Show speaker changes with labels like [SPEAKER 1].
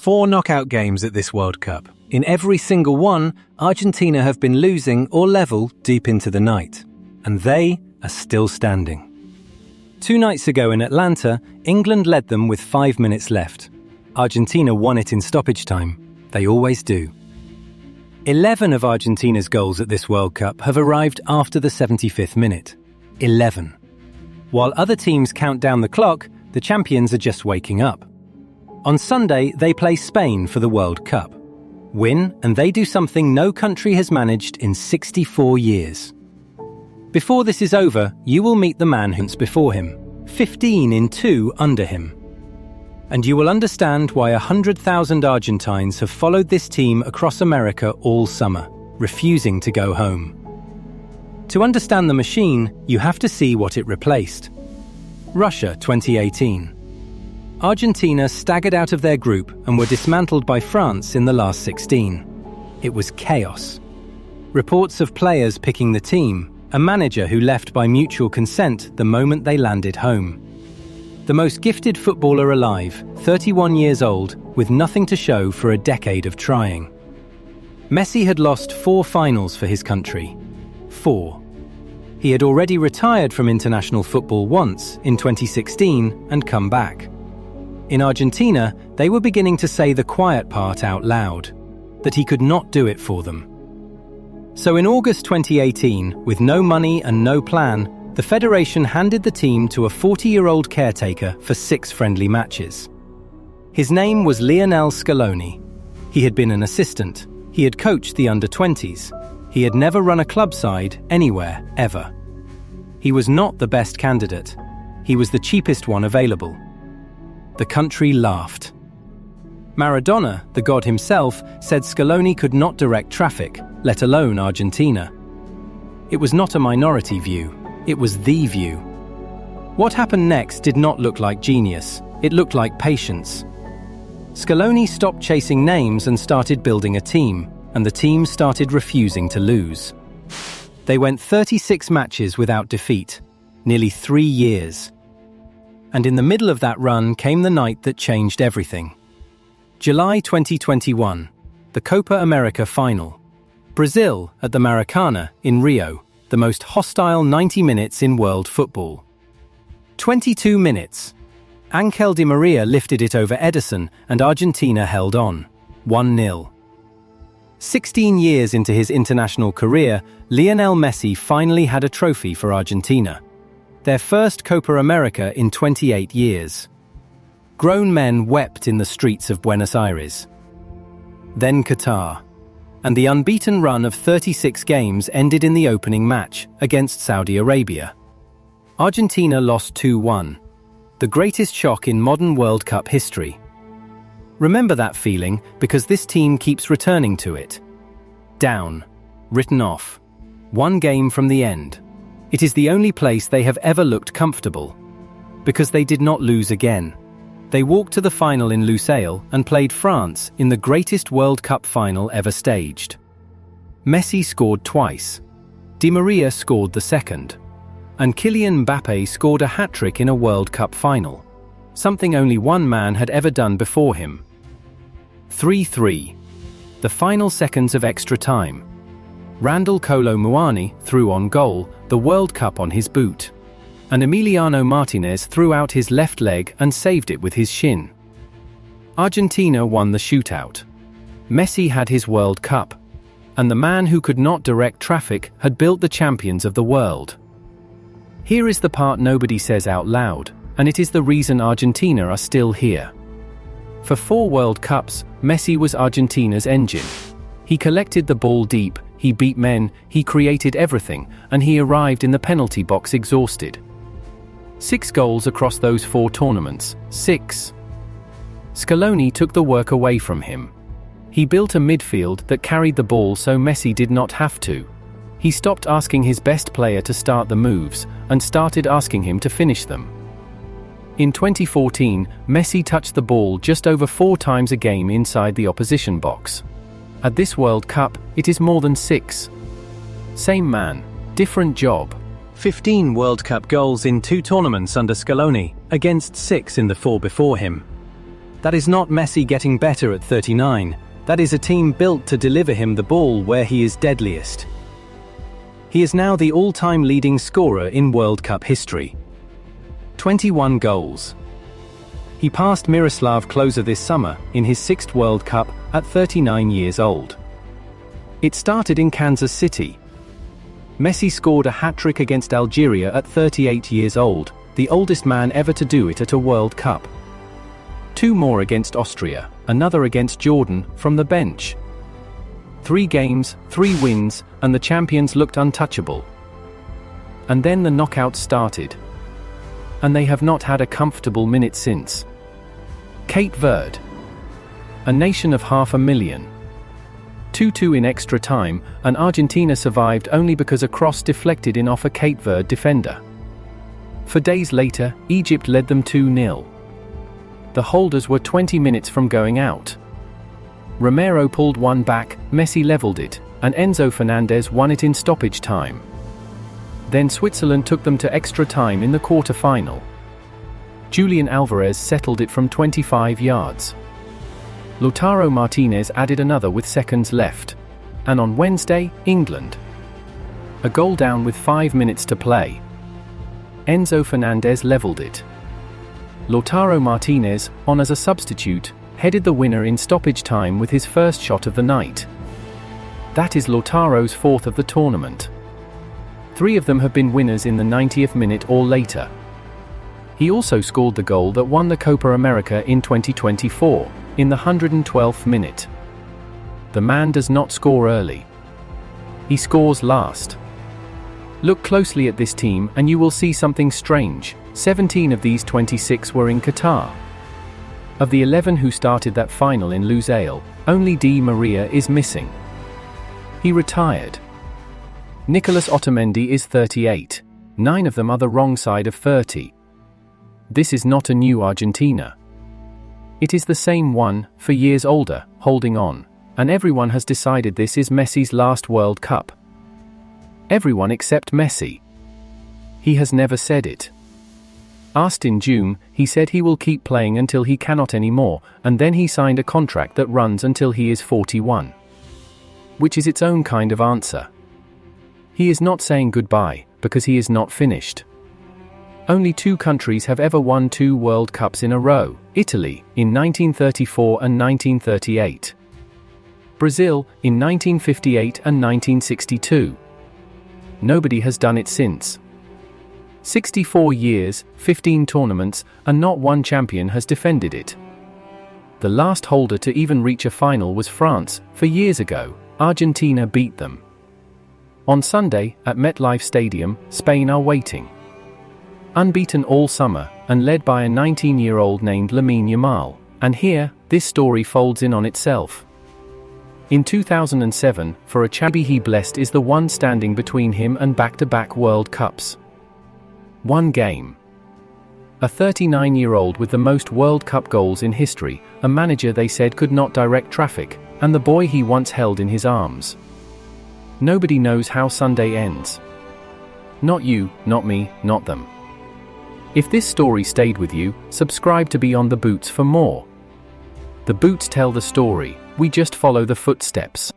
[SPEAKER 1] 4 knockout games at this World Cup. In every single one, Argentina have been losing or level deep into the night. And they are still standing. 2 nights ago in Atlanta, England led them with 5 minutes left. Argentina won it in stoppage time. They always do. 11 of Argentina's goals at this World Cup have arrived after the 75th minute. 11. While other teams count down the clock, the champions are just waking up. On Sunday, they play Spain for the World Cup. Win, and they do something no country has managed in 64 years. Before this is over, you will meet the man who's before him, 15 in 2 under him. And you will understand why 100,000 Argentines have followed this team across America all summer, refusing to go home. To understand the machine, you have to see what it replaced. Russia 2018. Argentina staggered out of their group and were dismantled by France in the last 16. It was chaos. Reports of players picking the team, a manager who left by mutual consent the moment they landed home. The most gifted footballer alive, 31 years old, with nothing to show for a decade of trying. Messi had lost 4 finals for his country. 4. He had already retired from international football once, in 2016, and come back. In Argentina, they were beginning to say the quiet part out loud, that he could not do it for them. So in August 2018, with no money and no plan, the federation handed the team to a 40-year-old caretaker for 6 friendly matches. His name was Lionel Scaloni. He had been an assistant. He had coached the under-20s. He had never run a club side anywhere, ever. He was not the best candidate. He was the cheapest one available. The country laughed. Maradona, the god himself, said Scaloni could not direct traffic, let alone Argentina. It was not a minority view. It was the view. What happened next did not look like genius. It looked like patience. Scaloni stopped chasing names and started building a team, and the team started refusing to lose. They went 36 matches without defeat, nearly 3 years. And in the middle of that run came the night that changed everything. July 2021, the Copa América final. Brazil at the Maracanã in Rio, the most hostile 90 minutes in world football. 22 minutes. Ángel Di Maria lifted it over Edison and Argentina held on, 1-0. 16 years into his international career, Lionel Messi finally had a trophy for Argentina. Their first Copa América in 28 years. Grown men wept in the streets of Buenos Aires. Then Qatar. And the unbeaten run of 36 games ended in the opening match against Saudi Arabia. Argentina lost 2-1. The greatest shock in modern World Cup history. Remember that feeling because this team keeps returning to it. Down. Written off. 1 game from the end. It is the only place they have ever looked comfortable. Because they did not lose again. They walked to the final in Lusail and played France in the greatest World Cup final ever staged. Messi scored twice. Di Maria scored the second. And Kylian Mbappé scored a hat-trick in a World Cup final. Something only one man had ever done before him. 3-3. The final seconds of extra time. Randall Kolo Muani threw on goal, the World Cup on his boot. And Emiliano Martinez threw out his left leg and saved it with his shin. Argentina won the shootout. Messi had his World Cup. And the man who could not direct traffic had built the champions of the world. Here is the part nobody says out loud, and it is the reason Argentina are still here. For 4 World Cups, Messi was Argentina's engine. He collected the ball deep, he beat men, he created everything, and he arrived in the penalty box exhausted. 6 goals across those 4 tournaments, 6. Scaloni took the work away from him. He built a midfield that carried the ball so Messi did not have to. He stopped asking his best player to start the moves, and started asking him to finish them. In 2014, Messi touched the ball just over 4 times a game inside the opposition box. At this World Cup, it is more than 6. Same man, different job. 15 World Cup goals in 2 tournaments under Scaloni, against 6 in the 4 before him. That is not Messi getting better at 39. That is a team built to deliver him the ball where he is deadliest. He is now the all-time leading scorer in World Cup history. 21 goals. He passed Miroslav Klose this summer in his 6th World Cup at 39 years old. It started in Kansas City. Messi scored a hat-trick against Algeria at 38 years old, the oldest man ever to do it at a World Cup. 2 more against Austria, another against Jordan, from the bench. 3 games, 3 wins, and the champions looked untouchable. And then the knockouts started. And they have not had a comfortable minute since. Cape Verde. A nation of 500,000. 2-2 in extra time, and Argentina survived only because a cross deflected in off a Cape Verde defender. 4 days later, Egypt led them 2-0. The holders were 20 minutes from going out. Romero pulled one back, Messi leveled it, and Enzo Fernandez won it in stoppage time. Then Switzerland took them to extra time in the quarter-final. Julian Alvarez settled it from 25 yards. Lautaro Martinez added another with seconds left. And on Wednesday, England. A goal down with 5 minutes to play. Enzo Fernandez leveled it. Lautaro Martinez, on as a substitute, headed the winner in stoppage time with his first shot of the night. That is Lautaro's 4th of the tournament. 3 of them have been winners in the 90th minute or later. He also scored the goal that won the Copa América in 2024, in the 112th minute. The man does not score early. He scores last. Look closely at this team and you will see something strange. 17 of these 26 were in Qatar. Of the 11 who started that final in Lusail, only Di Maria is missing. He retired. Nicolas Otamendi is 38. 9 of them are the wrong side of 30. This is not a new Argentina. It is the same one, for years older, holding on, and everyone has decided this is Messi's last World Cup. Everyone except Messi. He has never said it. Asked in June, he said he will keep playing until he cannot anymore, and then he signed a contract that runs until he is 41. Which is its own kind of answer. He is not saying goodbye, because he is not finished. Only 2 countries have ever won 2 World Cups in a row, Italy, in 1934 and 1938. Brazil, in 1958 and 1962. Nobody has done it since. 64 years, 15 tournaments, and not one champion has defended it. The last holder to even reach a final was France, 4 years ago. Argentina beat them. On Sunday, at MetLife Stadium, Spain are waiting. Unbeaten all summer, and led by a 19-year-old named Lamine Yamal, and here, this story folds in on itself. In 2007, for a champion he blessed is the one standing between him and back-to-back World Cups. 1 game. A 39-year-old with the most World Cup goals in history, a manager they said could not direct traffic, and the boy he once held in his arms. Nobody knows how Sunday ends. Not you, not me, not them. If this story stayed with you, subscribe to Be on the Boots for more. The Boots tell the story, we just follow the footsteps.